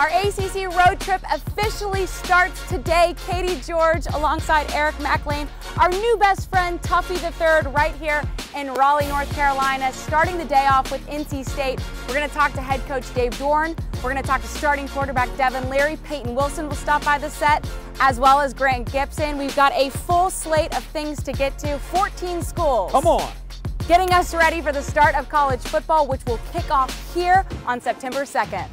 Our ACC road trip officially starts today. Katie George alongside Eric McLean, our new best friend Tuffy III right here in Raleigh, North Carolina, starting the day off with NC State. We're going to talk to head coach Dave Doeren. We're going to talk to starting quarterback Devin Leary. Peyton Wilson will stop by the set, as well as Grant Gibson. We've got a full slate of things to get to, 14 schools. Come on. Getting us ready for the start of college football, which will kick off here on September 2nd.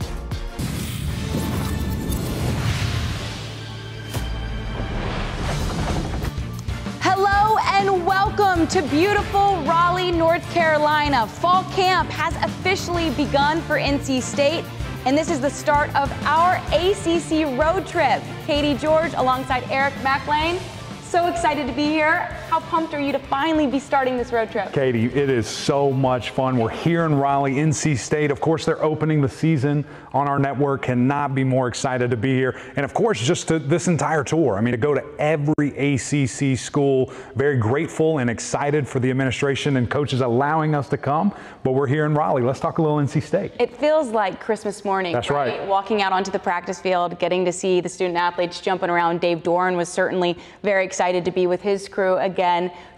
Hello and welcome to beautiful Raleigh, North Carolina. Fall camp has officially begun for NC State, and this is the start of our ACC road trip. Katie George alongside Eric McLean. So excited to be here. How pumped are you to finally be starting this road trip? Katie, it is so much fun. We're here in Raleigh, NC State. Of course, they're opening the season on our network. Cannot be more excited to be here. And of course, just to this entire tour. I mean, to go to every ACC school. Very grateful and excited for the administration and coaches allowing us to come. But we're here in Raleigh. Let's talk a little NC State. It feels like Christmas morning. That's right. Walking out onto the practice field, getting to see the student athletes jumping around. Dave Doeren was certainly very excited to be with his crew again.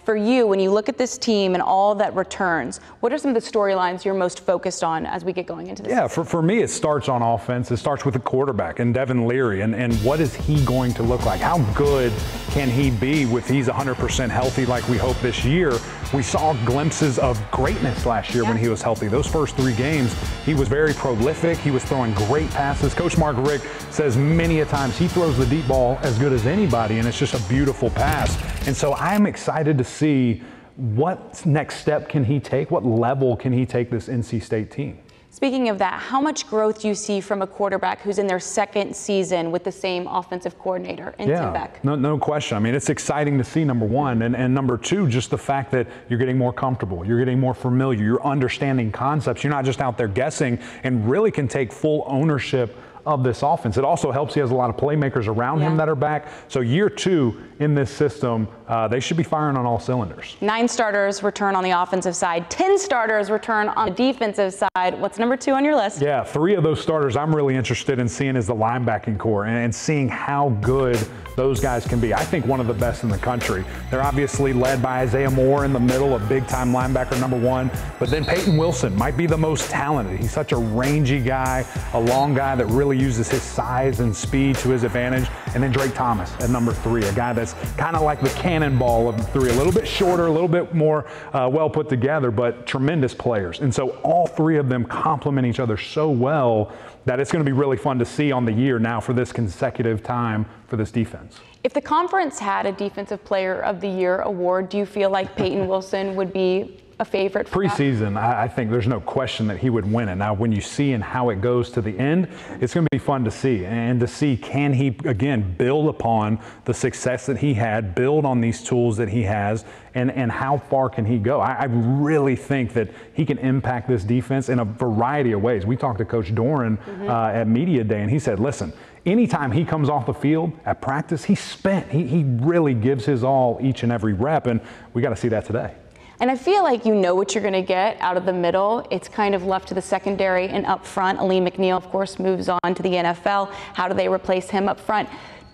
For you, when you look at this team and all that returns, what are some of the storylines you're most focused on as we get going into this? Yeah, for me, it starts on offense. It starts with the quarterback and Devin Leary, and what is he going to look like? How good can he be if he's 100% healthy like we hope this year? We saw glimpses of greatness last year when he was healthy. Those first 3 games, he was very prolific. He was throwing great passes. Coach Mark Richt says many a times he throws the deep ball as good as anybody, and it's just a beautiful pass. And so I'm excited to see what next step can he take, what level can he take this NC State team. Speaking of that, how much growth do you see from a quarterback who's in their 2nd season with the same offensive coordinator in Tim Beck? No question. I mean, it's exciting to see, number one. And number two, just the fact that you're getting more comfortable. You're getting more familiar. You're understanding concepts. You're not just out there guessing, and really can take full ownership of this offense. It also helps he has a lot of playmakers around him that are back. So year 2 in this system, they should be firing on all cylinders. 9 starters return on the offensive side, 10 starters return on the defensive side. What's number 2 on your list? Yeah, 3 of those starters I'm really interested in seeing is the linebacking core and seeing how good those guys can be. I think one of the best in the country. They're obviously led by Isaiah Moore in the middle, a big-time linebacker, number 1. But then Peyton Wilson might be the most talented. He's such a rangy guy, a long guy that really uses his size and speed to his advantage. And then Drake Thomas at number 3, a guy that's kind of like the cannonball of the 3, a little bit shorter, a little bit more well put together, but tremendous players. And so all 3 of them complement each other so well that it's going to be really fun to see on the year now for this consecutive time for this defense. If the conference had a Defensive Player of the Year award, do you feel like Peyton Wilson would be a favorite for preseason? I think there's no question that he would win it. Now, when you see and how it goes to the end, it's going to be fun to see. And to see, can he, again, build upon the success that he had, build on these tools that he has, and how far can he go? I really think that he can impact this defense in a variety of ways. We talked to Coach Doeren at Media Day, and he said, listen, anytime he comes off the field at practice, he's spent. He really gives his all each and every rep, and we got to see that today. And I feel like you know what you're going to get out of the middle. It's kind of left to the secondary and up front. Aleem McNeil, of course, moves on to the NFL. How do they replace him up front?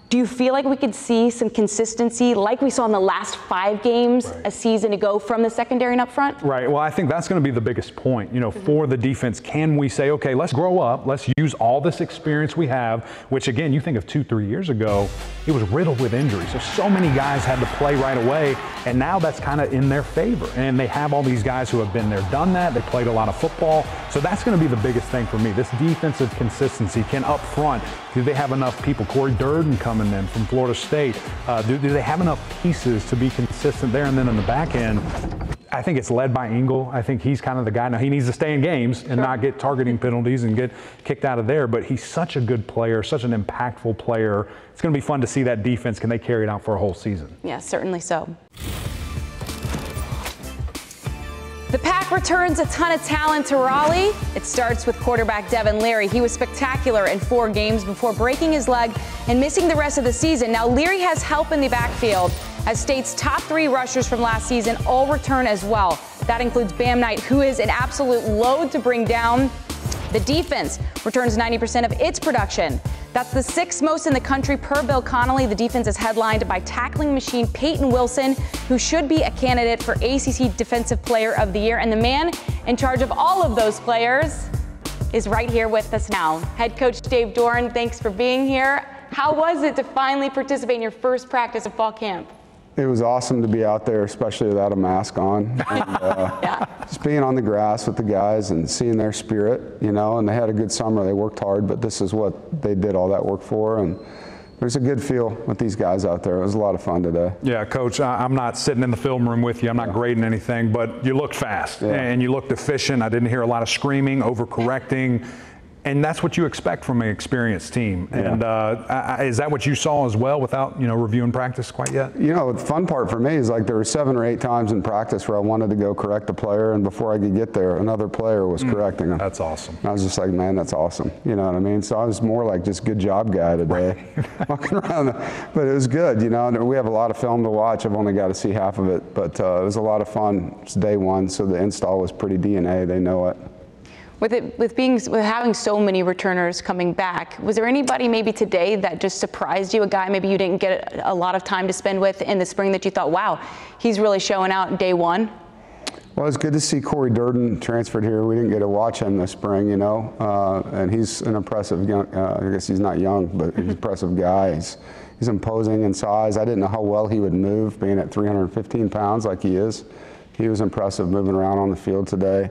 Do you feel like we could see some consistency like we saw in the last 5 games a season ago from the secondary and up front? Right. Well, I think that's going to be the biggest point, for the defense. Can we say, okay, let's grow up. Let's use all this experience we have, which, again, you think of 2-3 years ago, it was riddled with injuries. So many guys had to play right away, and now that's kind of in their favor. And they have all these guys who have been there, done that. They played a lot of football. So that's going to be the biggest thing for me. This defensive consistency. Can up front, do they have enough people? Corey Durden coming in from Florida State. Do they have enough pieces to be consistent there? And then on the back end, I think it's led by Engel. I think he's kind of the guy. Now, he needs to stay in games and not get targeting penalties and get kicked out of there, but he's such a good player, such an impactful player. It's going to be fun to see that defense. Can they carry it out for a whole season? Yeah, certainly so. The Pack returns a ton of talent to Raleigh. It starts with quarterback Devin Leary. He was spectacular in 4 games before breaking his leg and missing the rest of the season. Now Leary has help in the backfield as State's top 3 rushers from last season all return as well. That includes Bam Knight, who is an absolute load to bring down. The defense returns 90% of its production. That's the 6th most in the country per Bill Connolly. The defense is headlined by tackling machine Peyton Wilson, who should be a candidate for ACC Defensive Player of the Year. And the man in charge of all of those players is right here with us now. Head coach Dave Doran, thanks for being here. How was it to finally participate in your first practice of fall camp? It was awesome to be out there, especially without a mask on. And, just being on the grass with the guys and seeing their spirit, you know, and they had a good summer. They worked hard, but this is what they did all that work for. And there's a good feel with these guys out there. It was a lot of fun today. Yeah, Coach, I'm not sitting in the film room with you. I'm not grading anything, but you looked fast and you looked efficient. I didn't hear a lot of screaming, overcorrecting. And that's what you expect from an experienced team. And is that what you saw as well without, you know, reviewing practice quite yet? You know, the fun part for me is like there were 7 or 8 times in practice where I wanted to go correct a player, and before I could get there, another player was correcting him. That's awesome. And I was just like, man, that's awesome. You know what I mean? So I was more like just good job guy today, walking around. But it was good, you know. And we have a lot of film to watch. I've only got to see half of it, but it was a lot of fun. It's day one, so the install was pretty DNA. They know it. With having so many returners coming back, was there anybody maybe today that just surprised you, a guy maybe you didn't get a lot of time to spend with in the spring that you thought, wow, he's really showing out day one? Well, it's good to see Corey Durden transferred here. We didn't get to watch him this spring, you know, and he's an impressive young, I guess he's not young, but he's an impressive guy. He's imposing in size. I didn't know how well he would move, being at 315 pounds like he is. He was impressive moving around on the field today.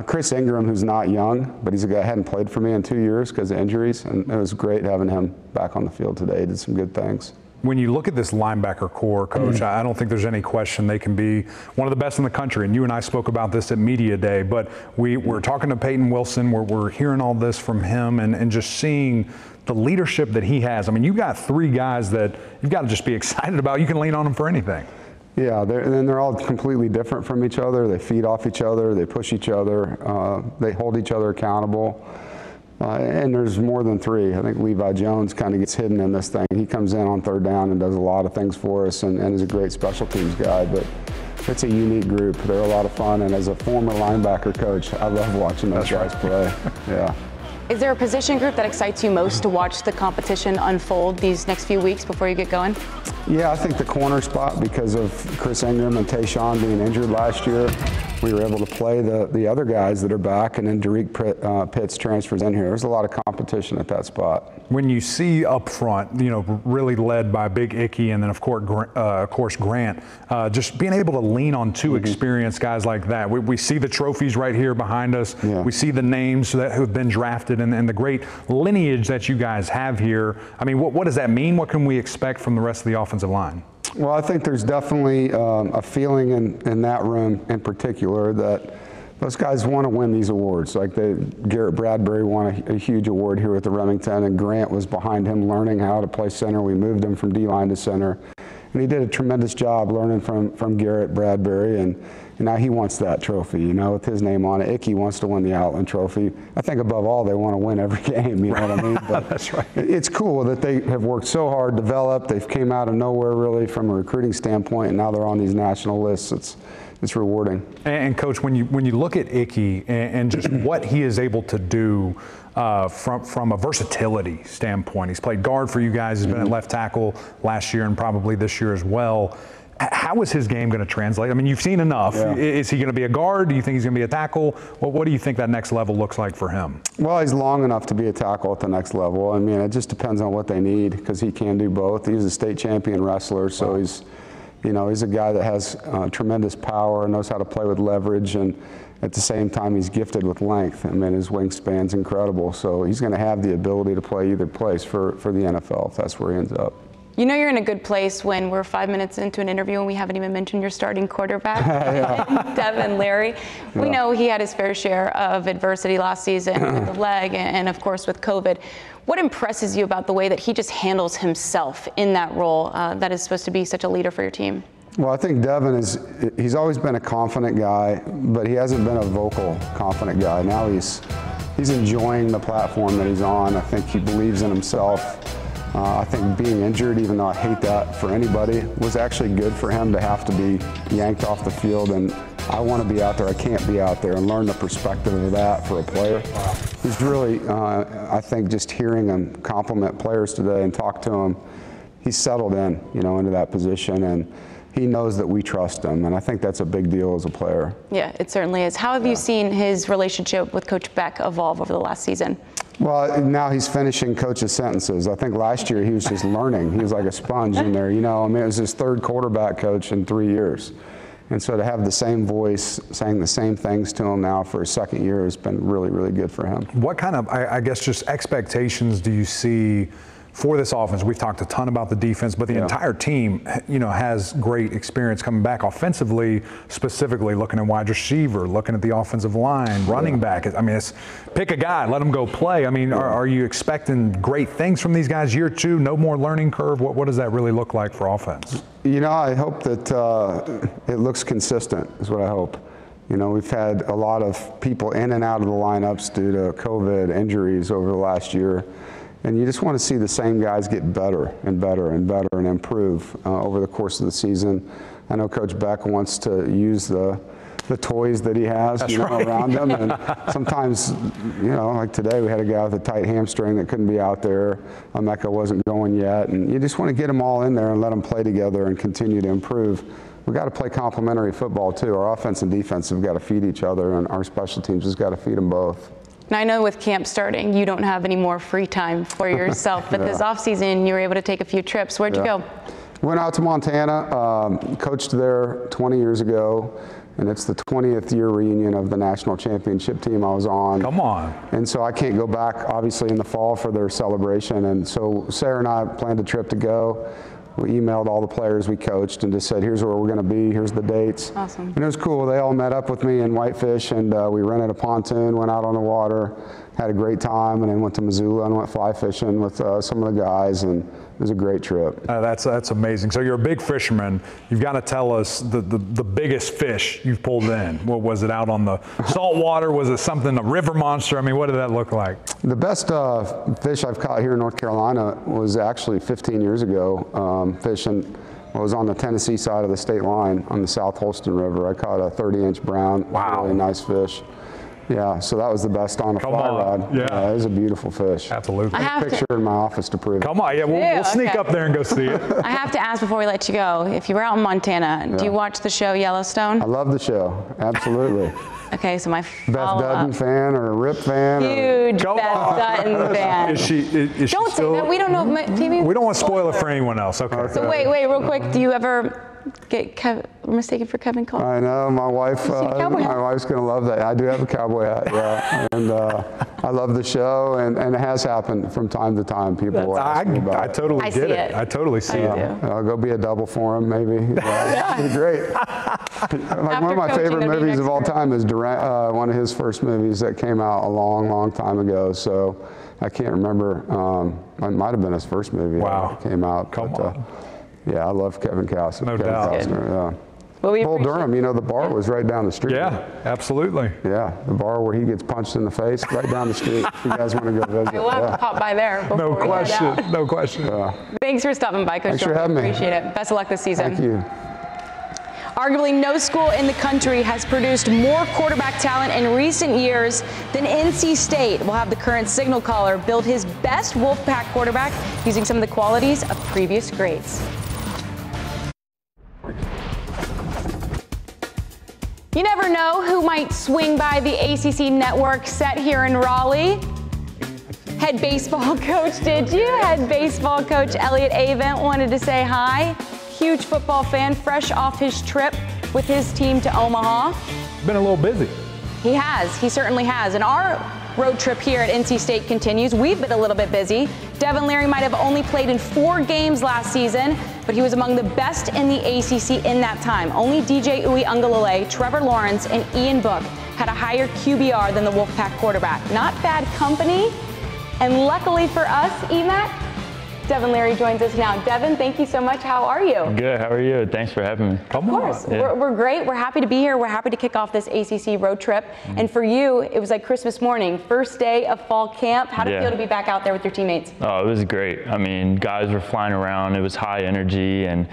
Chris Ingram, who's not young, but he's a guy who hadn't played for me in 2 years because of injuries, and it was great having him back on the field today. He did some good things. When you look at this linebacker core, Coach, I don't think there's any question they can be one of the best in the country. And you and I spoke about this at Media Day, but we're talking to Peyton Wilson. We're hearing all this from him and just seeing the leadership that he has. I mean, you've got 3 guys that you've got to just be excited about. You can lean on them for anything. Yeah, they're all completely different from each other. They feed off each other. They push each other. They hold each other accountable. And there's more than 3. I think Levi Jones kind of gets hidden in this thing. He comes in on 3rd down and does a lot of things for us and is a great special teams guy. But it's a unique group. They're a lot of fun. And as a former linebacker coach, I love watching those guys play. Yeah. Is there a position group that excites you most to watch the competition unfold these next few weeks before you get going? Yeah, I think the corner spot, because of Chris Ingram and Tayshawn being injured last year, we were able to play the other guys that are back, and then Derek Pitts transfers in here. There's a lot of competition at that spot. When you see up front, you know, really led by Big Icky and then of course Grant, just being able to lean on 2 experienced guys like that. We see the trophies right here behind us. Yeah. We see the names that have been drafted and the great lineage that you guys have here. I mean, what does that mean? What can we expect from the rest of the offensive line? Well, I think there's definitely a feeling in that room in particular that those guys want to win these awards. Like Garrett Bradbury won a huge award here at the Remington, and Grant was behind him learning how to play center. We moved him from D-line to center. And he did a tremendous job learning from Garrett Bradbury, and now he wants that trophy, you know, with his name on it. Icky wants to win the Outland Trophy. I think above all, they want to win every game, you know what I mean? But that's right. It's cool that they have worked so hard, developed. They've came out of nowhere really from a recruiting standpoint, and now they're on these national lists. It's rewarding. And Coach, when you look at Icky and just what he is able to do from a versatility standpoint, he's played guard for you guys. He's been at left tackle last year and probably this year as well. How is his game going to translate? I mean, you've seen enough. Yeah. Is he going to be a guard? Do you think he's going to be a tackle? What do you think that next level looks like for him? Well, he's long enough to be a tackle at the next level. I mean, it just depends on what they need because he can do both. He's a state champion wrestler, so he's a guy that has tremendous power, knows how to play with leverage, and at the same time, he's gifted with length. I mean, his wingspan's incredible, so he's going to have the ability to play either place for the NFL if that's where he ends up. You know you're in a good place when we're 5 minutes into an interview and we haven't even mentioned your starting quarterback, Devin Leary. We know he had his fair share of adversity last season with the leg and of course with COVID. What impresses you about the way that he just handles himself in that role that is supposed to be such a leader for your team? Well, I think Devin he's always been a confident guy, but he hasn't been a vocal, confident guy. Now he's enjoying the platform that he's on. I think he believes in himself. I think being injured, even though I hate that for anybody, was actually good for him to have to be yanked off the field and I want to be out there, I can't be out there, and learn the perspective of that for a player. He's really, I think, just hearing him compliment players today and talk to them, he's settled in, into that position, and he knows that we trust him, and I think that's a big deal as a player. Yeah, it certainly is. How have you seen his relationship with Coach Beck evolve over the last season? Well, now he's finishing coach's sentences. I think last year he was just learning. He was like a sponge in there. It was his third quarterback coach in 3 years. And so to have the same voice saying the same things to him now for his second year has been really, really good for him. What kind of, I guess, just expectations do you see for this offense? We've talked a ton about the defense, but the entire team, has great experience coming back offensively, specifically looking at wide receiver, looking at the offensive line, running back. I mean, it's pick a guy, let them go play. I mean, are you expecting great things from these guys year two? No more learning curve? What does that really look like for offense? I hope that it looks consistent is what I hope. We've had a lot of people in and out of the lineups due to COVID injuries over the last year. And you just want to see the same guys get better and better and better and improve over the course of the season. I know Coach Beck wants to use the toys that he has, around him. And sometimes, like today, we had a guy with a tight hamstring that couldn't be out there. Emeka wasn't going yet. And you just want to get them all in there and let them play together and continue to improve. We've got to play complementary football, too. Our offense and defense have got to feed each other, and our special teams has got to feed them both. Now, I know with camp starting, you don't have any more free time for yourself, but this offseason, you were able to take a few trips. Where'd you go? Went out to Montana, coached there 20 years ago, and it's the 20th year reunion of the national championship team I was on. Come on. And so I can't go back, obviously, in the fall for their celebration, and so Sarah and I planned a trip to go. We emailed all the players we coached and just said, here's where we're going to be, here's the dates. Awesome. And it was cool. They all met up with me in Whitefish, and we rented a pontoon, went out on the water, had a great time, and then went to Missoula and went fly fishing with some of the guys, and it was a great trip. That's amazing. So you're a big fisherman. You've got to tell us the biggest fish you've pulled in. What was it, out on the salt water? Was it something, a river monster? I mean, what did that look like? The best fish I've caught here in North Carolina was actually 15 years ago, fishing. I was on the Tennessee side of the state line on the South Holston River. I caught a 30-inch brown, really nice fish. Yeah, so that was the best on a fly rod. Yeah, it was a beautiful fish. Absolutely. I have a picture in my office to prove it. Come on, we'll sneak up there and go see it. I have to ask before we let you go, if you were out in Montana, do you watch the show Yellowstone? I love the show, absolutely. Okay, so my Beth Dutton fan or a Rip fan? Huge Beth Dutton fan. Is she don't still, say that. We don't know. We don't want to spoil it for anyone else. Okay. So wait, real quick. Do you ever get mistaken for Kevin Cole? I know. My wife's going to love that. I do have a cowboy hat, yeah. And I love the show, and it has happened from time to time. People will ask me about it. I totally get it. I totally see it. I'll go be a double for him, maybe. Yeah, it'd be great. Like one of my favorite movies of all time is one of his first movies that came out a long, long time ago. So I can't remember. It might have been his first movie that came out. Come on. Yeah, I love Kevin Costner. No doubt. Yeah. Well, Bull Durham, the bar was right down the street. Yeah, absolutely. Yeah, the bar where he gets punched in the face, right down the street. If you guys want to go visit. We'll have to pop by there. No question. No question. Thanks for stopping by, Coach. Thanks for having me. Appreciate it. Best of luck this season. Thank you. Arguably, no school in the country has produced more quarterback talent in recent years than NC State. Will have the current signal caller build his best Wolfpack quarterback using some of the qualities of previous greats. You never know who might swing by the ACC network set here in Raleigh. Head baseball coach, did you? Head baseball coach Elliot Avent wanted to say hi. Huge football fan, fresh off his trip with his team to Omaha. Been a little busy. He has, he certainly has. And our road trip here at NC State continues. We've been a little bit busy. Devin Leary might have only played in 4 games last season, but he was among the best in the ACC in that time. Only DJ Uiagalelei, Trevor Lawrence, and Ian Book had a higher QBR than the Wolfpack quarterback. Not bad company. And luckily for us, EMAC, Devin Leary joins us now. Devin, thank you so much. How are you? Good. How are you? Thanks for having me. Come on. Of course. Yeah. We're great. We're happy to be here. We're happy to kick off this ACC road trip. And for you, it was like Christmas morning, first day of fall camp. How did it feel to be back out there with your teammates? Oh, it was great. I mean, guys were flying around. It was high energy, and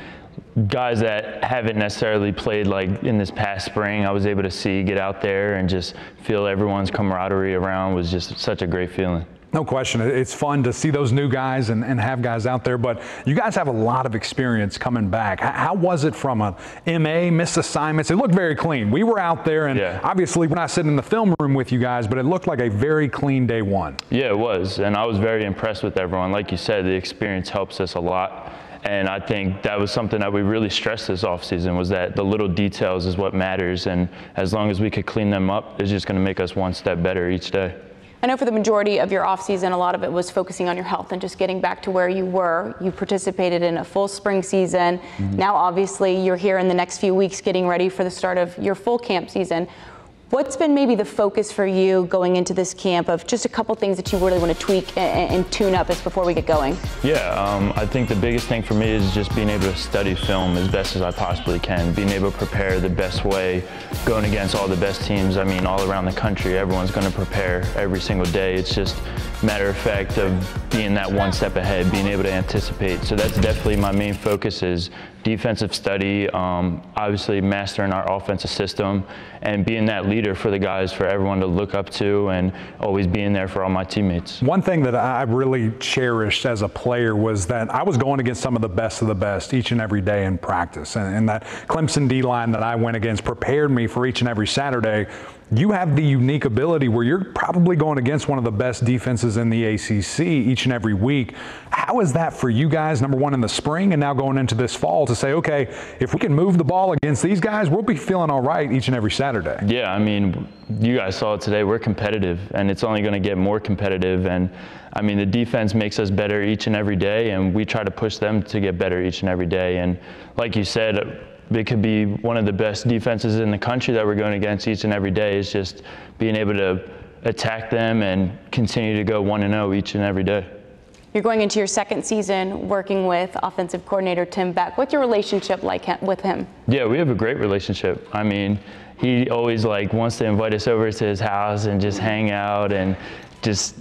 guys that haven't necessarily played like in this past spring, I was able to see get out there and just feel everyone's camaraderie around was just such a great feeling. No question. It's fun to see those new guys and have guys out there, but you guys have a lot of experience coming back. How was it from a MA, missed assignments? It looked very clean. We were out there, and obviously we're not sitting in the film room with you guys, but it looked like a very clean day one. Yeah, it was, and I was very impressed with everyone. Like you said, the experience helps us a lot, and I think that was something that we really stressed this offseason, was that the little details is what matters, and as long as we could clean them up, it's just going to make us one step better each day. I know for the majority of your offseason, a lot of it was focusing on your health and just getting back to where you were. You participated in a full spring season. Now, obviously, you're here in the next few weeks getting ready for the start of your full camp season. What's been maybe the focus for you going into this camp of just a couple things that you really want to tweak and tune up as before we get going? Yeah, I think the biggest thing for me is just being able to study film as best as I possibly can, being able to prepare the best way, going against all the best teams. I mean, all around the country, everyone's going to prepare every single day. It's just a matter of fact of being that one step ahead, being able to anticipate. So that's definitely my main focus, is defensive study, obviously mastering our offensive system, and being that leader for the guys, for everyone to look up to, and always being there for all my teammates. One thing that I really cherished as a player was that I was going against some of the best each and every day in practice, and that Clemson D-line that I went against prepared me for each and every Saturday. You have the unique ability where you're probably going against one of the best defenses in the ACC each and every week. How is that for you guys, number one, in the spring and now going into this fall, to say, okay, if we can move the ball against these guys, we'll be feeling all right each and every Saturday? Yeah, I mean, you guys saw it today. We're competitive, and it's only going to get more competitive. And I mean, the defense makes us better each and every day, and we try to push them to get better each and every day. And like you said, it could be one of the best defenses in the country that we're going against each and every day. Is just being able to attack them and continue to go 1-0 each and every day. You're going into your second season working with offensive coordinator Tim Beck. What's your relationship like with him? Yeah, we have a great relationship. I mean, he always wants to invite us over to his house and just hang out, and just,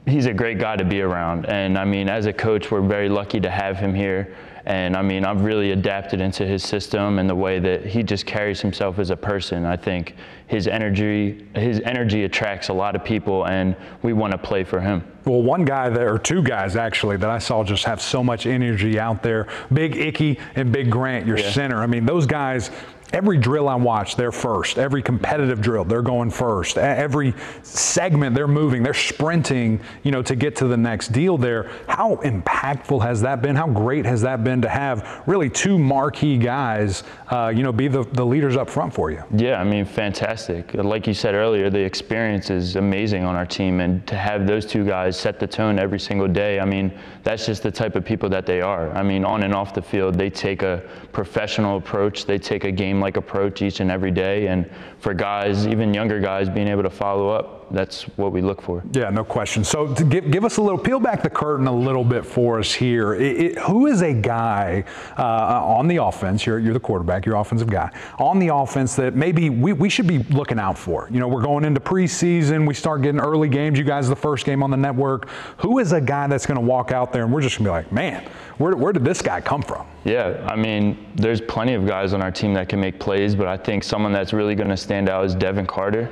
he's a great guy to be around. And I mean, as a coach, we're very lucky to have him here. And I mean, I've really adapted into his system and the way that he just carries himself as a person. I think his energy attracts a lot of people, and we want to play for him. Well, one guy there, or two guys actually, that I saw just have so much energy out there, Big Icky and Big Grant, your center. I mean, those guys, every drill I watch, they're first. Every competitive drill, they're going first. Every segment, they're moving, they're sprinting, to get to the next deal there. How impactful has that been? How great has that been to have really two marquee guys, be the leaders up front for you? Yeah, I mean, fantastic. Like you said earlier, the experience is amazing on our team, and to have those two guys set the tone every single day, I mean, that's just the type of people that they are. I mean, on and off the field, they take a professional approach. They take a game-like approach each and every day, and for guys, even younger guys, being able to follow up, that's what we look for. Yeah, no question. So to give us a little, peel back the curtain a little bit for us here. Who is a guy on the offense, you're the quarterback, you're offensive guy, on the offense that maybe we should be looking out for? We're going into preseason, we start getting early games, you guys the first game on the network. Who is a guy that's going to walk out there and we're just going to be like, man, where did this guy come from? Yeah, I mean, there's plenty of guys on our team that can make plays, but I think someone that's really going to stand out is Devin Carter.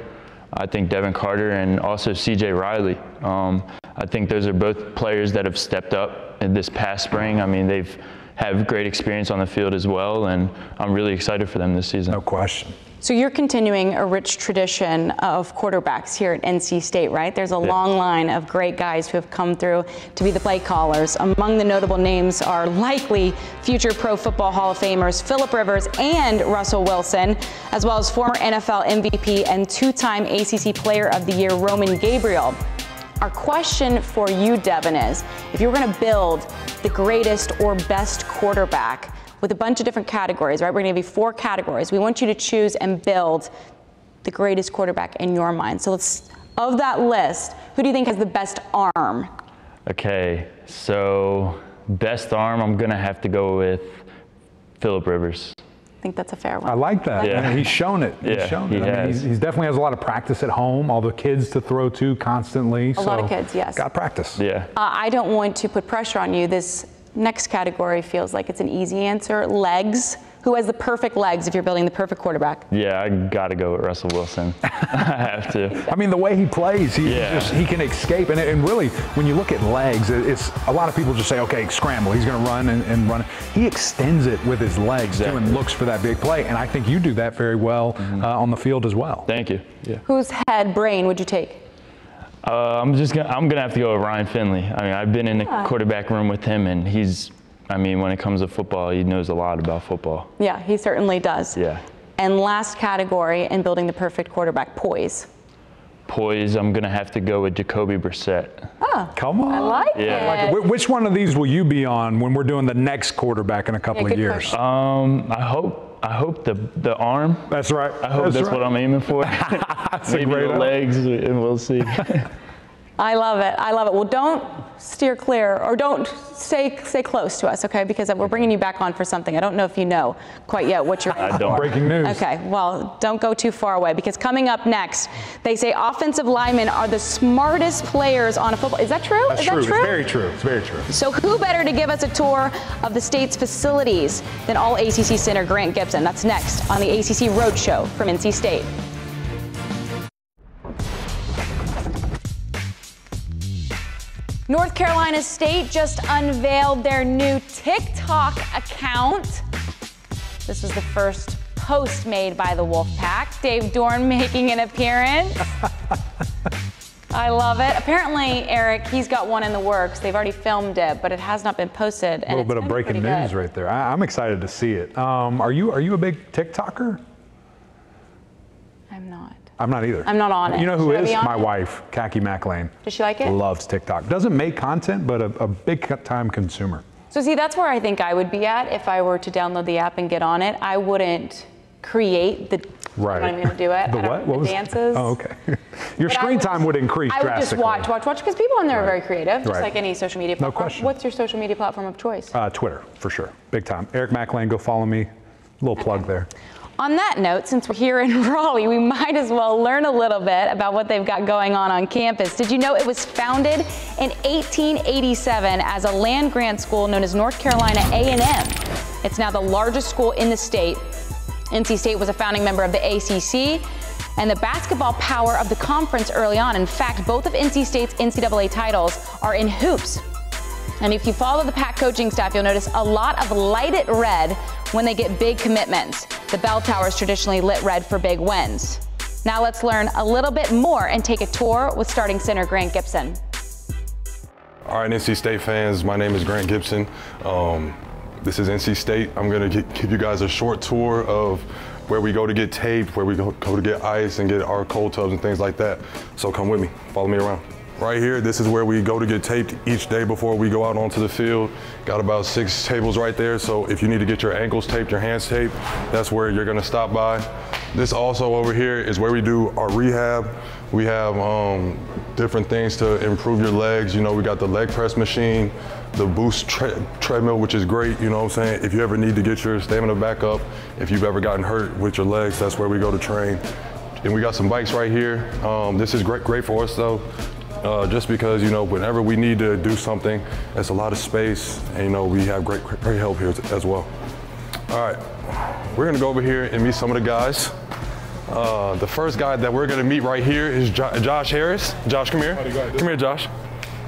I think Devin Carter and also CJ Riley. I think those are both players that have stepped up in this past spring. I mean, they've have great experience on the field as well, and I'm really excited for them this season. No question. So you're continuing a rich tradition of quarterbacks here at NC State, right? There's a long line of great guys who have come through to be the play callers. Among the notable names are likely future Pro Football Hall of Famers Phillip Rivers and Russell Wilson, as well as former NFL MVP and two-time ACC Player of the Year Roman Gabriel. Our question for you, Devin, is if you were going to build the greatest or best quarterback with a bunch of different categories, right? We're going to give you 4 categories. We want you to choose and build the greatest quarterback in your mind. So of that list, who do you think has the best arm? Okay, so best arm, I'm going to have to go with Phillip Rivers. I think that's a fair one. I like that. Yeah. He's shown it. He's shown it. I mean, he's definitely has a lot of practice at home, all the kids to throw to constantly. A lot of kids, yes. Got practice. Yeah. I don't want to put pressure on you. This Next category feels like it's an easy answer. Legs. Who has the perfect legs if you're building the perfect quarterback? Yeah, I got to go with Russell Wilson. I have to. I mean, the way he plays, he can escape. And really, when you look at legs, it's a lot of people just say, okay, scramble. He's going to run and run. He extends it with his legs, too, and looks for that big play. And I think you do that very well on the field as well. Thank you. Yeah. Whose head, brain would you take? I'm gonna have to go with Ryan Finley. I mean, I've been in the quarterback room with him, and when it comes to football, he knows a lot about football. Yeah, he certainly does. Yeah. And last category in building the perfect quarterback, poise. Poise, I'm gonna have to go with Jacoby Brissett. Oh, come on. I like it. Which one of these will you be on when we're doing the next quarterback in a couple of years? I hope the arm. That's right. I hope that's what I'm aiming for. That's Maybe the legs, and we'll see. I love it. I love it. Well, don't steer clear, or don't stay close to us, okay? Because we're bringing you back on for something. I don't know if you know quite yet what you're. I don't. Breaking news. Okay. Well, don't go too far away, because coming up next, they say offensive linemen are the smartest players on a football. Is that true? That's true. It's very true. It's very true. So who better to give us a tour of the state's facilities than All ACC center Grant Gibson? That's next on the ACC Roadshow from NC State. North Carolina State just unveiled their new TikTok account. This was the first post made by the Wolfpack. Dave Dorn making an appearance. I love it. Apparently, Eric, he's got one in the works. They've already filmed it, but it has not been posted. A little bit of breaking news right there. I'm excited to see it. Are you a big TikToker? I'm not. I'm not either. I'm not on it. You know who Should I is? be on My it? wife, Khaki McLean. Does she like it? Loves TikTok. Doesn't make content, but a big time consumer. So see, that's where I think I would be at if I were to download the app and get on it. I wouldn't create the. Right. I'm not even gonna do it. The what? What the was dances. Oh, okay. Your screen time would increase drastically. I would just watch, because people on there are very creative, just Right. like any social media platform. No question. What's your social media platform of choice? Twitter, for sure. Big time. Eric McLean, go follow me. Little plug there. On that note, since we're here in Raleigh, we might as well learn a little bit about what they've got going on campus. Did you know it was founded in 1887 as a land-grant school known as North Carolina A&M? It's now the largest school in the state. NC State was a founding member of the ACC and the basketball power of the conference early on. In fact, both of NC State's NCAA titles are in hoops. And if you follow the Pack coaching staff, you'll notice a lot of light it red when they get big commitments. The bell tower is traditionally lit red for big wins. Now let's learn a little bit more and take a tour with starting center Grant Gibson. All right, NC State fans, my name is Grant Gibson. This is NC State. I'm gonna give you guys a short tour of where we go to get tape, where we go to get ice and get our cold tubs and things like that. So come with me, follow me around. Right here, this is where we go to get taped each day before we go out onto the field. Got about 6 tables right there, so if you need to get your ankles taped, your hands taped, that's where you're gonna stop by. This also over here is where we do our rehab. We have different things to improve your legs. You know, we got the leg press machine, the boost treadmill, which is great, you know what I'm saying? If you ever need to get your stamina back up, if you've ever gotten hurt with your legs, that's where we go to train. And we got some bikes right here. This is great for us though. Just because, you know, whenever we need to do something, there's a lot of space, and, you know, we have great help here as well. All right, we're gonna go over here and meet some of the guys. The first guy that we're gonna meet right here is Josh Harris. Josh, come here. Come here, Josh.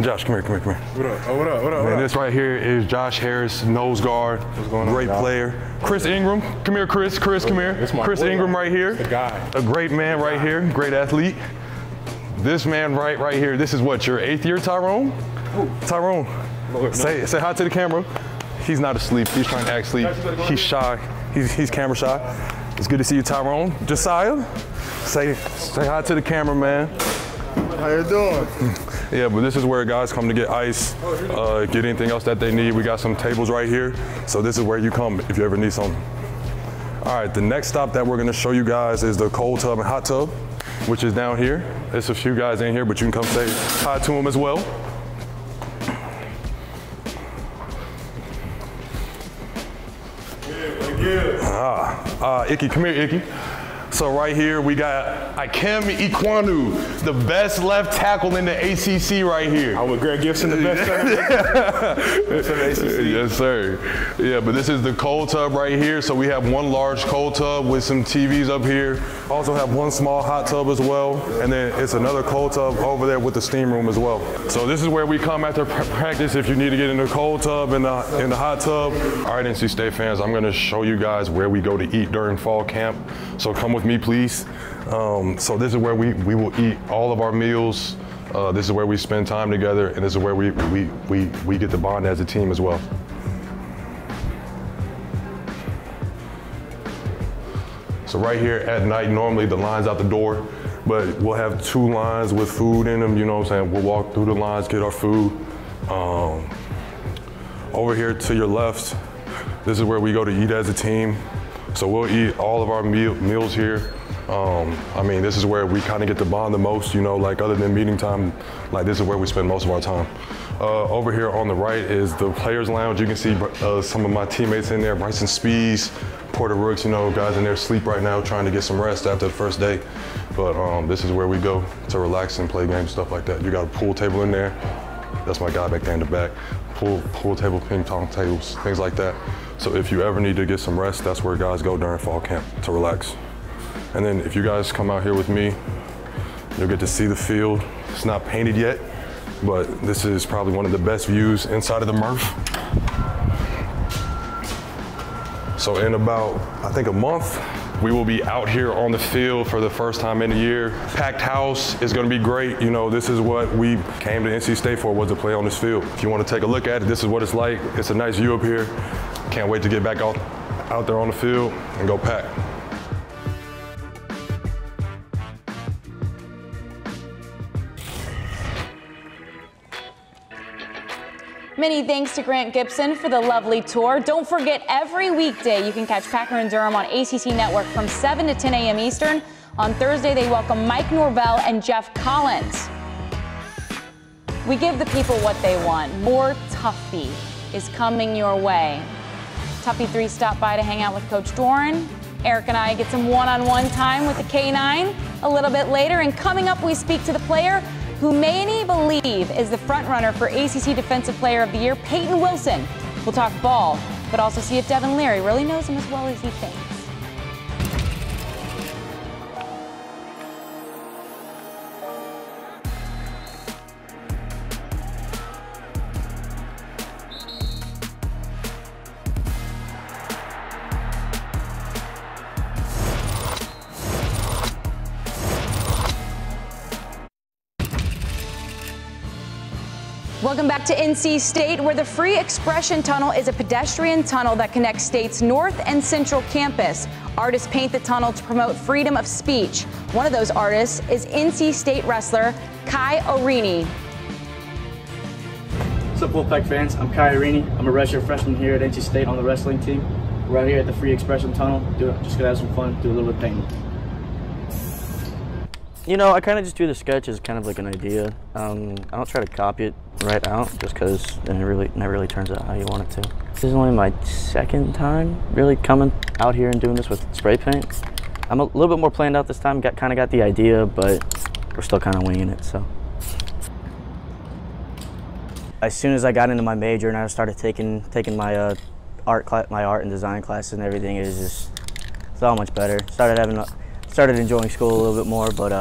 Josh, come here. What up? What up? Man, this right here is Josh Harris, nose guard. What's going on? Great player. Chris Ingram, come here, Chris. Chris, come here. Chris Ingram right here. The guy. A great man right here. Great athlete. This man right here, this is what, your 8th year, Tyrone? Tyrone, say hi to the camera. He's not asleep, he's trying to act asleep. He's shy, he's camera shy. It's good to see you, Tyrone. Josiah, say hi to the camera, man. How you doing? Yeah, but this is where guys come to get ice, get anything else that they need. We got some tables right here, so this is where you come if you ever need something. All right, the next stop that we're gonna show you guys is the cold tub and hot tub, which is down here. There's a few guys in here, but you can come say hi to them as well. Icky, come here, Icky. So right here we got Ikem Ekwonu, the best left tackle in the ACC right here. I'm with Greg Gibson, the best in the ACC. Yes, sir. Yeah, but this is the cold tub right here. So we have one large cold tub with some TVs up here. Also have one small hot tub as well. And then it's another cold tub over there with the steam room as well. So this is where we come after practice if you need to get in the cold tub and in the hot tub. All right, NC State fans, I'm gonna show you guys where we go to eat during fall camp. So come with me, please. So this is where we will eat all of our meals. This is where we spend time together, and this is where we get to bond as a team as well. So right here at night, normally the line's out the door, but we'll have 2 lines with food in them, you know what I'm saying? We'll walk through the lines, get our food. Over here to your left, this is where we go to eat as a team. So we'll eat all of our meals here. I mean, this is where we kind of get to bond the most, you know, like other than meeting time, like this is where we spend most of our time. Over here on the right is the Players Lounge. You can see some of my teammates in there, Bryson Spees, Porter Rooks, you know, guys in there asleep right now trying to get some rest after the first day. But this is where we go to relax and play games, stuff like that. You got a pool table in there. That's my guy back there in the back. Pool table, ping pong tables, things like that. So if you ever need to get some rest, that's where guys go during fall camp to relax. And then if you guys come out here with me, you'll get to see the field. It's not painted yet, but this is probably one of the best views inside of the Murph. So in about, I think, a month, we will be out here on the field for the first time in a year. Packed house is gonna be great. You know, this is what we came to NC State for, was to play on this field. If you wanna take a look at it, this is what it's like. It's a nice view up here. Can't wait to get back out there on the field and go Pack. Many thanks to Grant Gibson for the lovely tour. Don't forget, every weekday you can catch Packer and Durham on ACC Network from 7 to 10 a.m. Eastern. On Thursday, they welcome Mike Norvell and Jeff Collins. We give the people what they want. More Tuffy is coming your way. Tuffy 3 stopped by to hang out with Coach Doran. Eric and I get some one-on-one time with the K9 a little bit later. And coming up, we speak to the player who many believe is the front-runner for ACC Defensive Player of the Year, Peyton Wilson. We'll talk ball, but also see if Devin Leary really knows him as well as he thinks. Welcome back to NC State, where the Free Expression Tunnel is a pedestrian tunnel that connects State's North and Central campus. Artists paint the tunnel to promote freedom of speech. One of those artists is NC State wrestler Kai Orini. What's up, Wolfpack fans? I'm Kai Orini. I'm a redshirt freshman here at NC State on the wrestling team. We're out here at the Free Expression Tunnel. Just gonna have some fun, do a little bit of painting. You know, I kind of just do the sketch as kind of like an idea. I don't try to copy it right out just because it never really turns out how you want it to. This is only my second time really coming out here and doing this with spray paint. I'm a little bit more planned out this time, kind of got the idea, but we're still kind of winging it, so. As soon as I got into my major and I started taking my art and design classes and everything, it's all much better. Started enjoying school a little bit more, but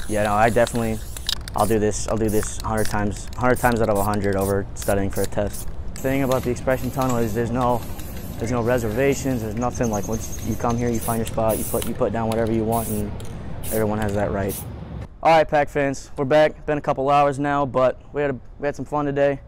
yeah, no, I'll do this 100 times out of 100 over studying for a test. The thing about the Expression Tunnel is there's no reservations, there's nothing. Like, once you come here, you find your spot, you put down whatever you want, and everyone has that right. All right, Pack fans, we're back. Been a couple hours now, but we had some fun today.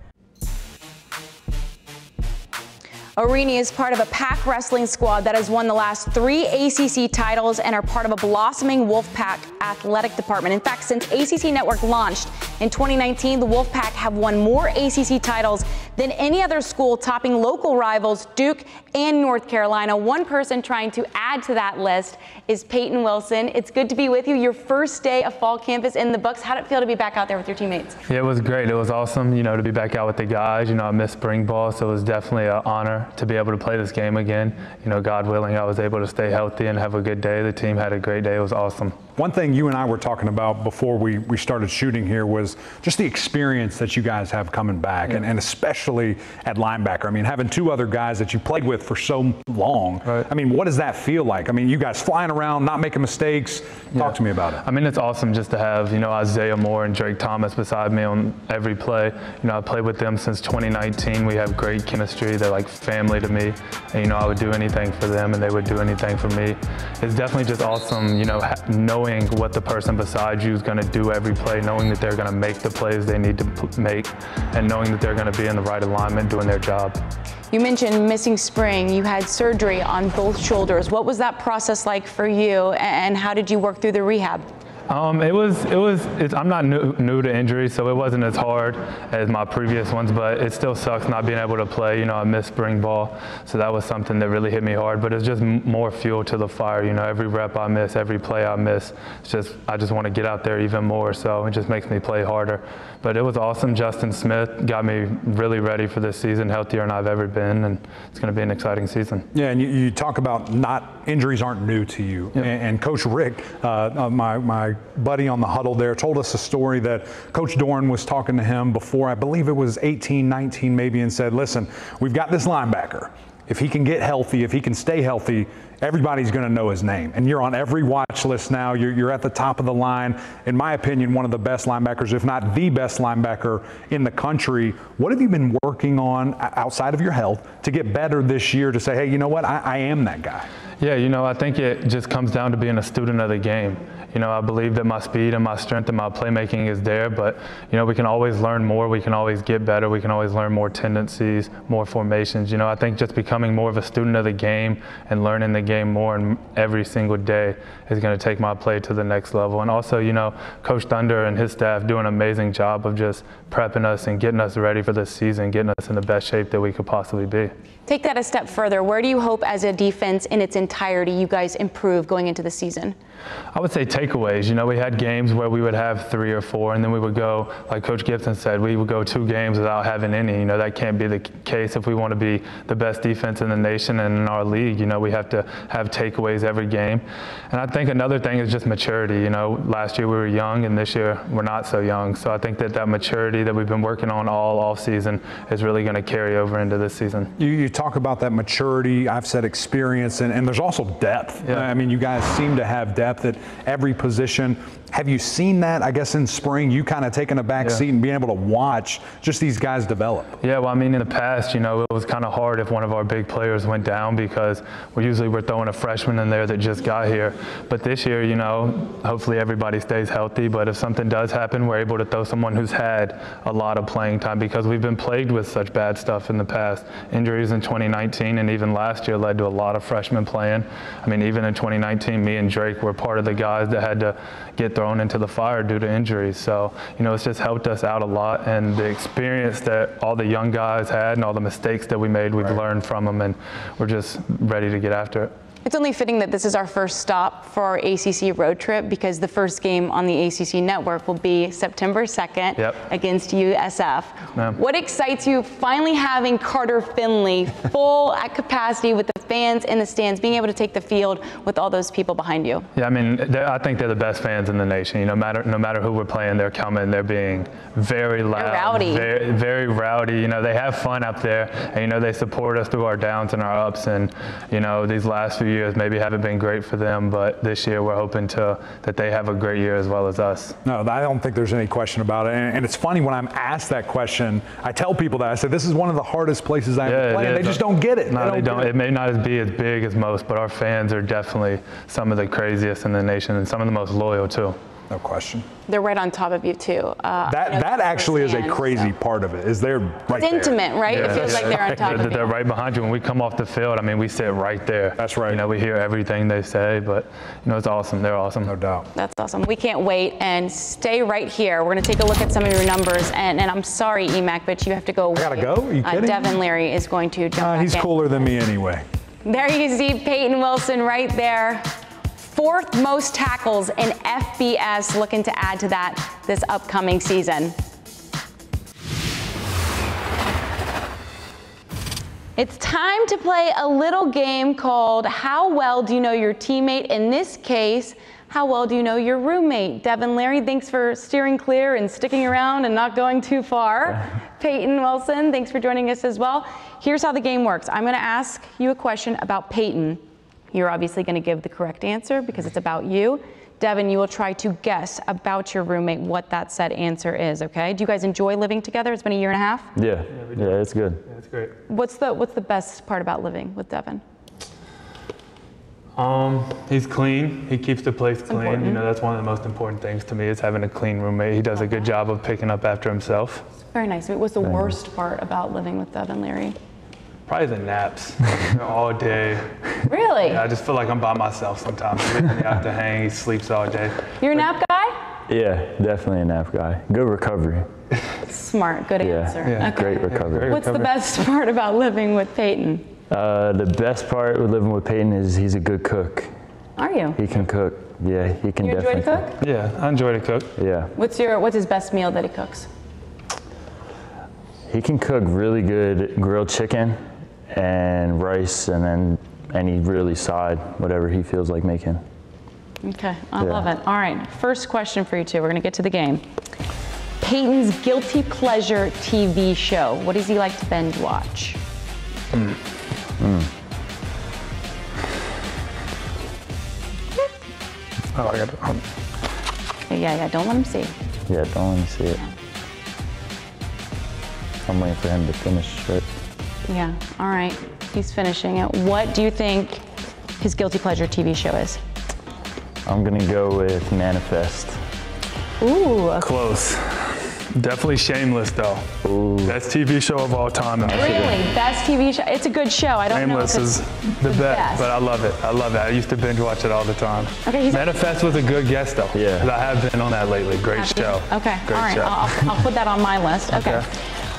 Orini is part of a Pack wrestling squad that has won the last 3 ACC titles and are part of a blossoming Wolfpack athletic department. In fact, since ACC Network launched in 2019, the Wolfpack have won more ACC titles than any other school, topping local rivals Duke and North Carolina. One person trying to add to that list is Peyton Wilson. It's good to be with you. Your first day of fall campus in the books. How did it feel to be back out there with your teammates? Yeah, it was great. It was awesome, to be back out with the guys. I missed spring ball, so it was definitely an honor to be able to play this game again. God willing, I was able to stay healthy and have a good day. The team had a great day. It was awesome. One thing you and I were talking about before we started shooting here was just the experience that you guys have coming back, and especially at linebacker. I mean, having two other guys that you played with for so long, right. I mean, what does that feel like? I mean, you guys flying around, not making mistakes. Talk to me about it. I mean, it's awesome just to have, Isaiah Moore and Drake Thomas beside me on every play. I played with them since 2019. We have great chemistry. They're like family to me. And, I would do anything for them and they would do anything for me. It's definitely just awesome, knowing what the person beside you is going to do every play, knowing that they're going to make the plays they need to make, and knowing that they're going to be in the right alignment doing their job. You mentioned missing spring. You had surgery on both shoulders. What was that process like for you, and how did you work through the rehab? I'm not new to injuries, so it wasn't as hard as my previous ones, but it still sucks not being able to play. I missed spring ball, so that was something that really hit me hard, but it's just more fuel to the fire. Every rep I miss, every play I miss, I just want to get out there even more, so it just makes me play harder. But it was awesome. Justin Smith got me really ready for this season, healthier than I've ever been, and it's going to be an exciting season. Yeah, and you talk about injuries aren't new to you. Yep. And Coach Rick, my buddy on the huddle there, told us a story that Coach Dorn was talking to him before, I believe it was 18, 19 maybe, and said, listen, we've got this linebacker. If he can get healthy, if he can stay healthy, everybody's going to know his name. And you're on every watch list now. You're at the top of the line. In my opinion, one of the best linebackers, if not the best linebacker in the country. What have you been working on outside of your health to get better this year to say, hey, you know what, I am that guy? Yeah, I think it just comes down to being a student of the game. I believe that my speed and my strength and my playmaking is there, but, we can always learn more. We can always get better. We can always learn more tendencies, more formations. I think just becoming more of a student of the game and learning the game more and every single day is going to take my play to the next level. And also, Coach Thunder and his staff do an amazing job of just prepping us and getting us ready for this season, getting us in the best shape that we could possibly be. Take that a step further. Where do you hope as a defense in its entirety you guys improve going into the season? I would say takeaways. We had games where we would have 3 or 4, and then we would go, like Coach Gibson said, we would go 2 games without having any. That can't be the case if we want to be the best defense in the nation and in our league. We have to have takeaways every game. And I think another thing is just maturity. Last year we were young, and this year we're not so young. So I think that maturity that we've been working on all off season is really going to carry over into this season. You talk about that maturity, I've said experience, and there's also depth. Yeah. I mean, you guys seem to have depth at every position. Have you seen that, I guess, in spring, you kind of taking a back seat and being able to watch just these guys develop? Yeah, well, I mean, in the past, it was kind of hard if one of our big players went down because we're throwing a freshman in there that just got here. But this year, hopefully everybody stays healthy. But if something does happen, we're able to throw someone who's had a lot of playing time because we've been plagued with such bad stuff in the past. Injuries in 2019 and even last year led to a lot of freshmen playing. I mean, even in 2019, me and Drake were part of the guys that had to get thrown into the fire due to injuries. So, it's just helped us out a lot, and the experience that all the young guys had and all the mistakes that we made, we've learned from them, and we're just ready to get after it. It's only fitting that this is our first stop for our ACC road trip because the first game on the ACC network will be September 2nd against USF. What excites you finally having Carter-Finley full at capacity with the fans in the stands, being able to take the field with all those people behind you? Yeah, I mean, I think they're the best fans in the nation. No matter who we're playing, they're coming. They're being very loud, rowdy. Very, very rowdy. They have fun up there, and they support us through our downs and our ups. And these last few years maybe haven't been great for them, but this year we're hoping that they have a great year as well as us. No, I don't think there's any question about it. And it's funny when I'm asked that question, I tell people that I say this is one of the hardest places I ever play, and they just don't get it. No, they don't. It may not be as big as most, but our fans are definitely some of the craziest in the nation and some of the most loyal too. No question. They're right on top of you too. That actually is a crazy part of it. Is they're right It's there. intimate, right? It feels like they're on top of you. They're right behind you. When we come off the field, I mean, we sit right there. That's right. You know, we hear everything they say, but you know, it's awesome. They're awesome. No doubt. That's awesome. We can't wait, and stay right here. We're going to take a look at some of your numbers, and I'm sorry, EMAC, but you have to go. I gotta go? Are you kidding? Devin Leary is going to jump back He's in. cooler than me anyway. There you see Peyton Wilson right there. 4th most tackles in FBS, looking to add to that this upcoming season. It's time to play a little game called How Well Do You Know Your Teammate? In this case, how well do you know your roommate? Devin Leary, thanks for steering clear and sticking around and not going too far. Peyton Wilson, thanks for joining us as well. Here's how the game works. I'm gonna ask you a question about Peyton. You're obviously gonna give the correct answer because it's about you. Devin, you will try to guess about your roommate what that said answer is, okay? Do you guys enjoy living together? It's been a year and a half? Yeah, it's good. Yeah, it's great. What's the best part about living with Devin? He's clean. He keeps the place clean. Important. You know, that's one of the most important things to me is having a clean roommate. He does a good job of picking up after himself. Very nice. What's the worst part about living with Devin Leary? Probably the naps all day. Really? Yeah, I just feel like I'm by myself sometimes. He leaves me out to hang. He sleeps all day. You're a nap guy? Yeah, definitely a nap guy. Good recovery. Smart. Good answer. Yeah. Okay. Great recovery. What's the best part about living with Peyton? The best part with living with Peyton is he's a good cook. Are you? He can cook. Yeah, he can You enjoy definitely to cook? Yeah, I enjoy to cook. Yeah. What's his best meal that he cooks? He can cook really good grilled chicken and rice and then any really side, whatever he feels like making. Okay, I love it. All right, first question for you two. We're gonna get to the game. Peyton's guilty pleasure TV show. What does he like to binge watch? Oh, I got it. Yeah, don't let him see. Yeah, don't let me see it. I'm waiting for him to finish it. Yeah, all right, he's finishing it. What do you think his guilty pleasure TV show is? I'm gonna go with Manifest. Ooh, okay. Close. Definitely Shameless though. Ooh. Best TV show of all time. Really? Best TV show? It's a good show. I don't know if Shameless it's is the best, but I love it. I love it. I used to binge watch it all the time. Okay, Manifest was a good guest though. Yeah. 'Cause I have been on that lately. Great show. Okay, Great all right, show. I'll put that on my list. Okay.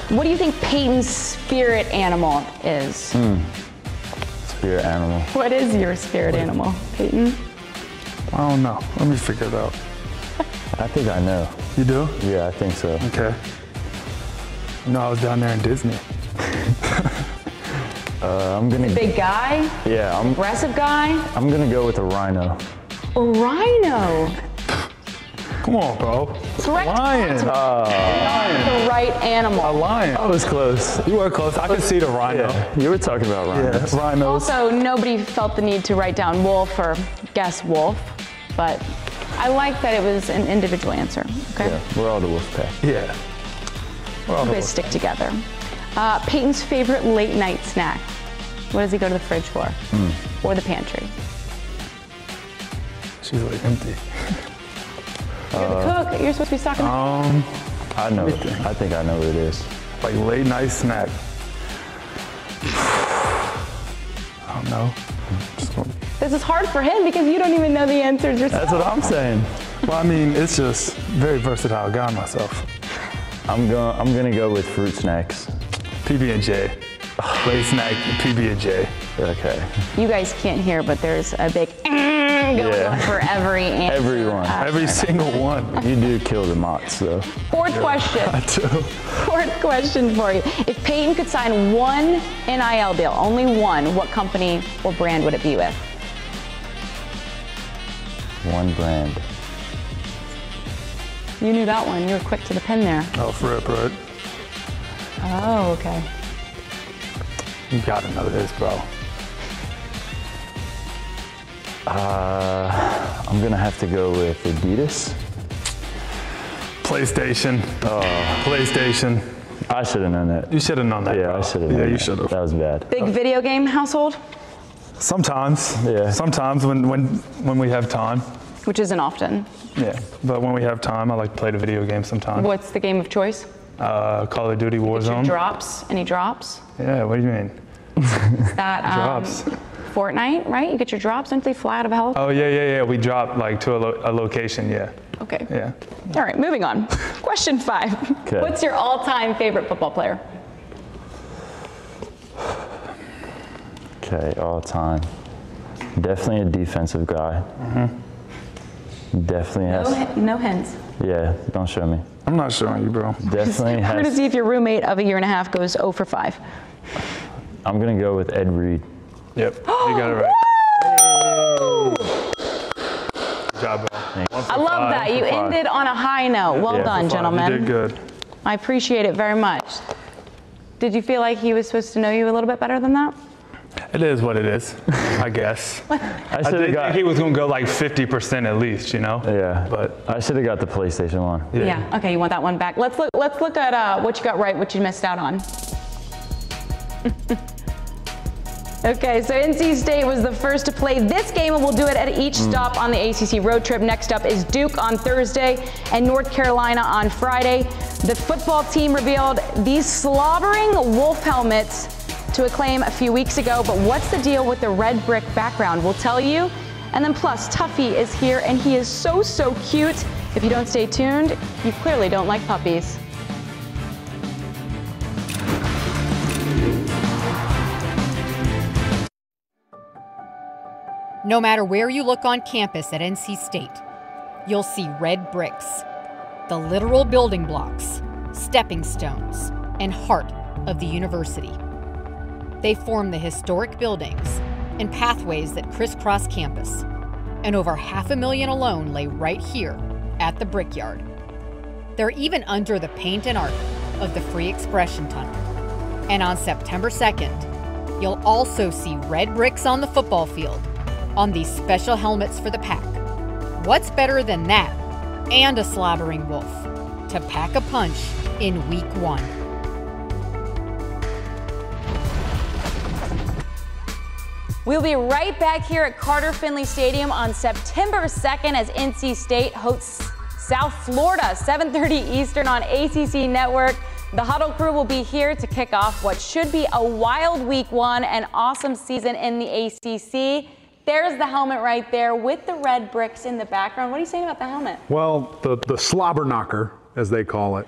What do you think Peyton's spirit animal is? Spirit animal. What is your spirit animal, Peyton? I don't know. Let me figure it out. I think I know. You do? Yeah, I think so. Okay. You know, I was down there in Disney. I'm gonna. Big guy? Yeah, Aggressive guy? I'm gonna go with a rhino. A rhino? Come on, bro. Correct. Lion. Not the right animal. A lion. I was close. You were close. I could see the rhino. Yeah, you were talking about rhinos. Yeah, rhinos. Also, nobody felt the need to write down wolf or guess wolf, but I like that it was an individual answer. Okay. Yeah, we're all the Wolfpack. Yeah. Well, You guys stick together. Peyton's favorite late night snack. What does he go to the fridge for? Or the pantry? she's like empty. You're the cook. You're supposed to be stocking. I know. I think I know what it is. Like late night snack. I don't know. This is hard for him because you don't even know the answers yourself. That's what I'm saying. Well, I mean, it's just very versatile guy myself. I'm gonna go with fruit snacks. PB&J. Late snack, PB&J. Okay. You guys can't hear, but there's a big going on for every answer. Everyone. Every single one. You do kill the motts though. Fourth question. I do. Fourth question for you. If Peyton could sign one NIL deal, only one, what company or brand would it be with? One brand. You knew that one. You were quick to the pin there. Oh, for it, bro. Oh, okay. You gotta know this, bro. I'm gonna have to go with Adidas. PlayStation. PlayStation. I should have known that. You should have known that. Yeah, bro. I should have. Yeah, known you that. should have. That was bad. Big video game household, Sometimes. Yeah. Sometimes when we have time. which isn't often. Yeah, but when we have time, I like to play the video game sometimes. What's the game of choice? Call of Duty Warzone. Drops? Any drops? Yeah, what do you mean? Is that Drops. Fortnite, right? You get your drops, don't they fly out of a helicopter? Oh, yeah. We drop like to a location, yeah. Okay. Yeah. All right, moving on. Question 5. Okay. What's your all-time favorite football player? Okay, all time. Definitely a defensive guy. Definitely has. No hints. Yeah, don't show me. I'm not showing you, bro. Definitely We're going to has. see if your roommate of a year and a half goes 0 for 5. I'm gonna go with Ed Reed. Yep, you got it right. Good job, bro. I love that. You ended on a high note. Well done, gentlemen. You did good. I appreciate it very much. Did you feel like he was supposed to know you a little bit better than that? It is what it is, I guess. I did think he was gonna go like 50% at least, you know? Yeah, But I should have got the PlayStation 1. Yeah. Okay, you want that one back. Let's look at what you got right, what you missed out on. Okay, so NC State was the first to play this game, and we'll do it at each stop on the ACC road trip. Next up is Duke on Thursday and North Carolina on Friday. The football team revealed these slobbering Wolf helmets to Acclaim a few weeks ago, but what's the deal with the red brick background? We'll tell you. And then plus, Tuffy is here, and he is so cute. If you don't stay tuned, you clearly don't like puppies. No matter where you look on campus at NC State, you'll see red bricks, the literal building blocks, stepping stones, and heart of the university. They form the historic buildings and pathways that crisscross campus, and over 500,000 alone lay right here at the Brickyard. They're even under the paint and art of the Free Expression Tunnel. And on September 2nd, you'll also see red bricks on the football field on these special helmets for the Pack. What's better than that and a slobbering wolf to pack a punch in week 1? We'll be right back here at Carter-Finley Stadium on September 2nd as NC State hosts South Florida, 7:30 Eastern on ACC Network. The Huddle crew will be here to kick off what should be a wild week 1 and awesome season in the ACC. There's the helmet right there with the red bricks in the background. What are you saying about the helmet? Well, the slobber knocker, as they call it,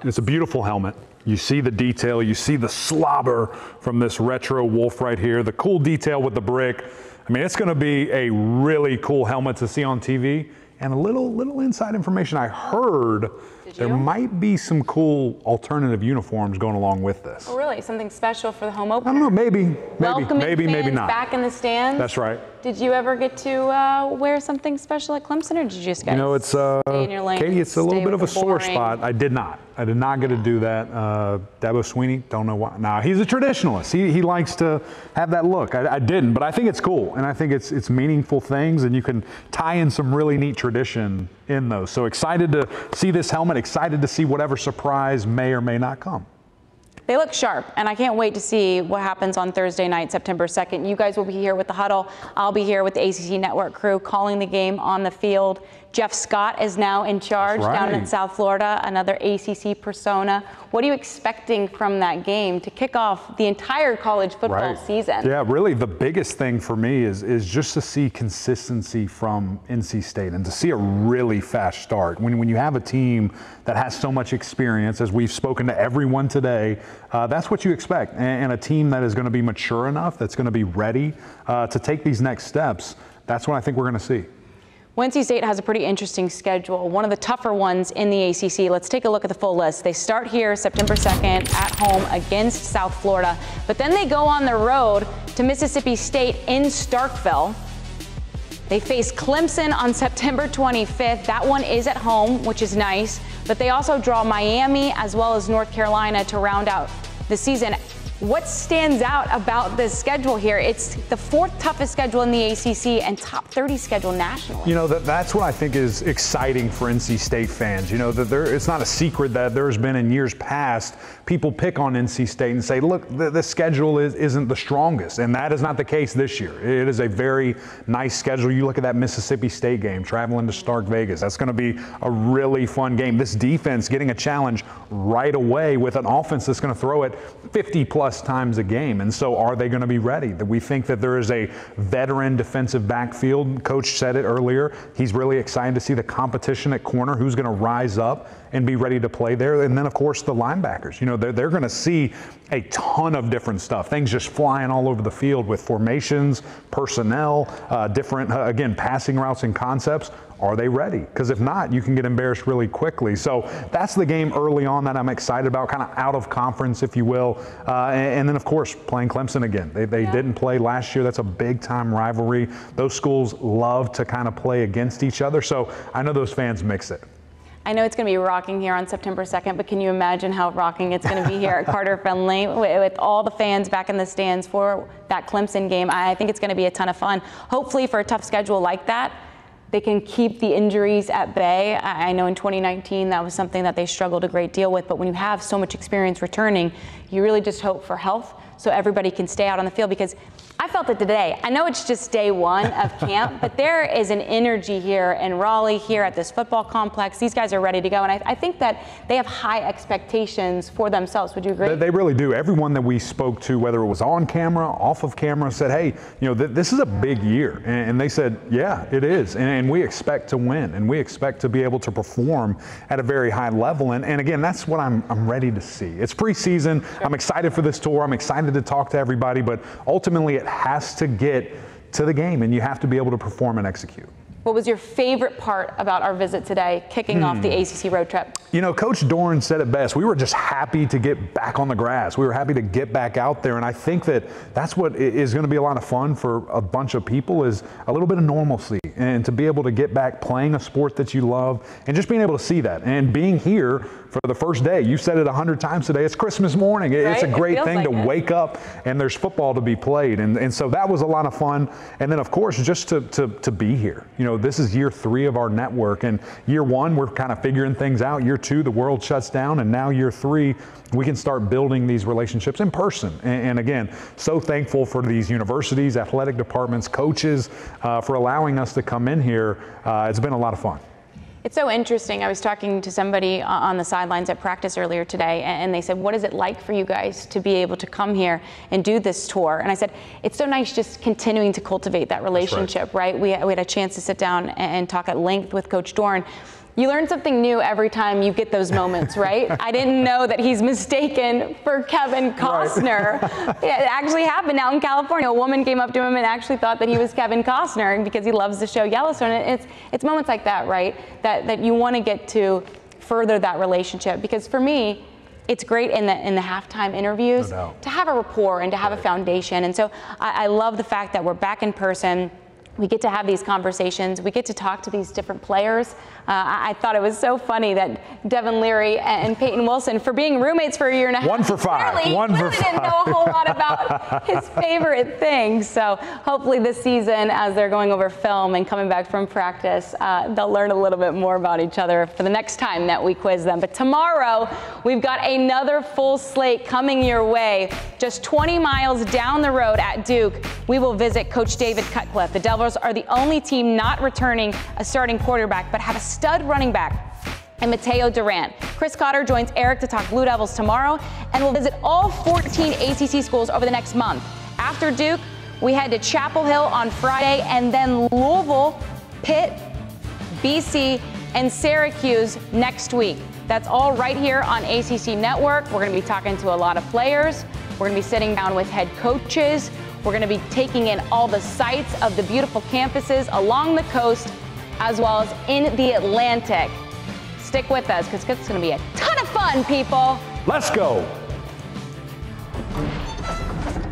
it's a beautiful helmet. You see the detail, you see the slobber from this retro wolf right here, the cool detail with the brick. I mean, it's gonna be a really cool helmet to see on TV. And a little inside information I heard, there might be some cool alternative uniforms going along with this. Oh, really? Something special for the home opener? I don't know, maybe Welcoming not. Back in the stands? That's right. Did you ever get to wear something special at Clemson, or did you just You know, it's stay in your lane? Katie, it's a little bit of a sore boring spot. I did not get to do that. Dabo Sweeney, don't know why. Nah, he's a traditionalist. He likes to have that look. I didn't, but I think it's cool, and I think it's meaningful things, and you can tie in some really neat tradition in those. So excited to see this helmet, excited to see whatever surprise may or may not come. They look sharp, and I can't wait to see what happens on Thursday night, September 2nd. You guys will be here with the Huddle. I'll be here with the ACC Network crew calling the game on the field. Jeff Scott is now in charge down in South Florida, another ACC persona. What are you expecting from that game to kick off the entire college football season? Yeah, really the biggest thing for me is just to see consistency from NC State and to see a really fast start. When you have a team that has so much experience, as we've spoken to everyone today, that's what you expect. And a team that is going to be mature enough, that's going to be ready to take these next steps, that's what I think we're going to see. NC State has a pretty interesting schedule, one of the tougher ones in the ACC. Let's take a look at the full list. They start here September 2nd at home against South Florida, but then they go on the road to Mississippi State in Starkville. They face Clemson on September 25th. That one is at home, which is nice, but they also draw Miami as well as North Carolina to round out the season. What stands out about this schedule here? It's the 4th toughest schedule in the ACC and top 30 schedule nationally. You know, that's what I think is exciting for NC State fans. You know, it's not a secret that there's been in years past people pick on NC State and say, look, the schedule isn't the strongest, and that is not the case this year. It is a very nice schedule. You look at that Mississippi State game, traveling to Stark Vegas. That's going to be a really fun game. This defense getting a challenge right away with an offense that's going to throw it 50-plus times a game. And so are they going to be ready? We think that there is a veteran defensive backfield. Coach said it earlier. He's really excited to see the competition at corner, who's going to rise up and be ready to play there. And then, of course, the linebackers. You know, they're going to see a ton of different stuff, things just flying all over the field with formations, personnel, different, again, passing routes and concepts. Are they ready? Because if not, you can get embarrassed really quickly. So that's the game early on that I'm excited about, kind of out of conference, if you will. And then, of course, playing Clemson again. They didn't play last year. That's a big-time rivalry. Those schools love to kind of play against each other. So I know those fans mix it. I know it's going to be rocking here on September 2nd, but can you imagine how rocking it's going to be here at Carter-Finley with all the fans back in the stands for that Clemson game? I think it's going to be a ton of fun. Hopefully for a tough schedule like that, they can keep the injuries at bay. I know in 2019 that was something that they struggled a great deal with, but when you have so much experience returning, you really just hope for health so everybody can stay out on the field, because I felt it today. I know it's just day one of camp, but there is an energy here in Raleigh, here at this football complex. These guys are ready to go, and I think that they have high expectations for themselves. Would you agree? They really do. Everyone that we spoke to, whether it was on camera, off of camera, said, hey, you know, this is a big year. And they said, yeah, it is. And we expect to win, and we expect to be able to perform at a very high level. And again, that's what I'm ready to see. It's preseason. Sure. I'm excited for this tour. I'm excited to talk to everybody, but ultimately it has to get to the game, and you have to be able to perform and execute. What was your favorite part about our visit today, kicking off the ACC road trip? You know, Coach Doran said it best. We were just happy to get back on the grass. We were happy to get back out there, and I think that that's what is going to be a lot of fun for a bunch of people, is a little bit of normalcy, and to be able to get back playing a sport that you love, and just being able to see that, and being here for the first day. You said it 100 times today. It's Christmas morning. Right? It's a great thing like to wake up and there's football to be played. And so that was a lot of fun. And then, of course, just to be here. You know, this is year 3 of our network. And year 1, we're kind of figuring things out. Year 2, the world shuts down. And now year 3, we can start building these relationships in person. And again, so thankful for these universities, athletic departments, coaches, for allowing us to come in here. It's been a lot of fun. It's so interesting. I was talking to somebody on the sidelines at practice earlier today, and they said, what is it like for you guys to be able to come here and do this tour? And I said, it's so nice just continuing to cultivate that relationship, right? We had a chance to sit down and talk at length with Coach Doran. You learn something new every time you get those moments, right? I didn't know that he's mistaken for Kevin Costner. Right. It actually happened out in California. A woman came up to him and actually thought that he was Kevin Costner because he loves the show Yellowstone. And it's moments like that, right, that you want to get to further that relationship. Because for me, it's great in the halftime interviews to have a rapport and to have a foundation. And so I love the fact that we're back in person. We get to have these conversations. We get to talk to these different players. I thought it was so funny that Devin Leary and Peyton Wilson, for being roommates for a year and a half, 1 for 5. Really didn't know a whole lot about his favorite things. So hopefully this season, as they're going over film and coming back from practice, they'll learn a little bit more about each other for the next time that we quiz them. But tomorrow, we've got another full slate coming your way. Just 20 miles down the road at Duke, we will visit Coach David Cutcliffe. The Devils are the only team not returning a starting quarterback, but have a stud running back and Mateo Durant. Chris Cotter joins Eric to talk Blue Devils tomorrow, and we'll visit all 14 ACC schools over the next month. After Duke, we head to Chapel Hill on Friday, and then Louisville, Pitt, BC, and Syracuse next week. That's all right here on ACC Network. We're going to be talking to a lot of players. We're going to be sitting down with head coaches. We're going to be taking in all the sights of the beautiful campuses along the coast, as well as in the Atlantic. Stick with us, because it's going to be a ton of fun, people. Let's go.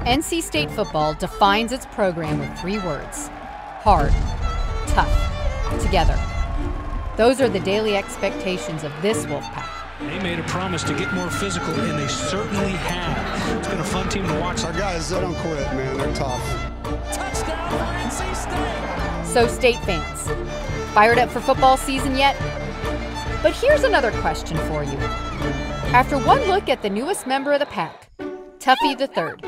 NC State football defines its program with 3 words: hard, tough, together. Those are the daily expectations of this Wolfpack. They made a promise to get more physical, and they certainly have. It's been a fun team to watch. Our guys, they don't quit, man. They're tough. Touchdown for NC State. So, State fans, fired up for football season yet? But here's another question for you. After one look at the newest member of the pack, Tuffy the Third,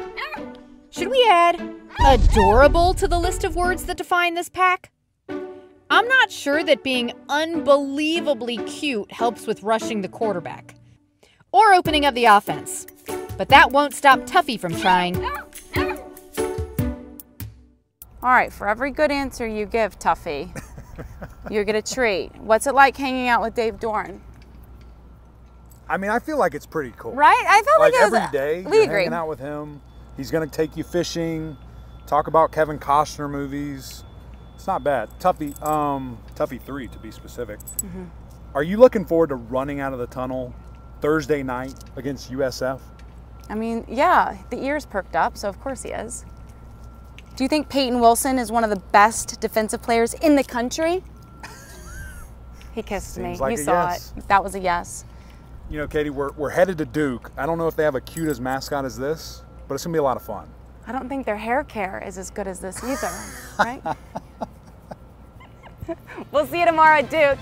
should we add adorable to the list of words that define this pack? I'm not sure that being unbelievably cute helps with rushing the quarterback or opening up the offense, but that won't stop Tuffy from trying. All right, for every good answer you give, Tuffy, you get a treat. What's it like hanging out with Dave Dorn? I mean, I feel like it's pretty cool. Right? I felt like it was every day we you're agree. hanging out with him. He's going to take you fishing, talk about Kevin Costner movies. It's not bad. Tuffy 3 to be specific. Mm-hmm. Are you looking forward to running out of the tunnel Thursday night against USF? I mean, yeah, the ears perked up, so of course he is. Do you think Peyton Wilson is one of the best defensive players in the country? He kissed me. Like You saw yes. it. That was a yes. You know, Katie, we're headed to Duke. I don't know if they have a cute as mascot as this, but it's going to be a lot of fun. I don't think their hair care is as good as this either, right? We'll see you tomorrow at Duke.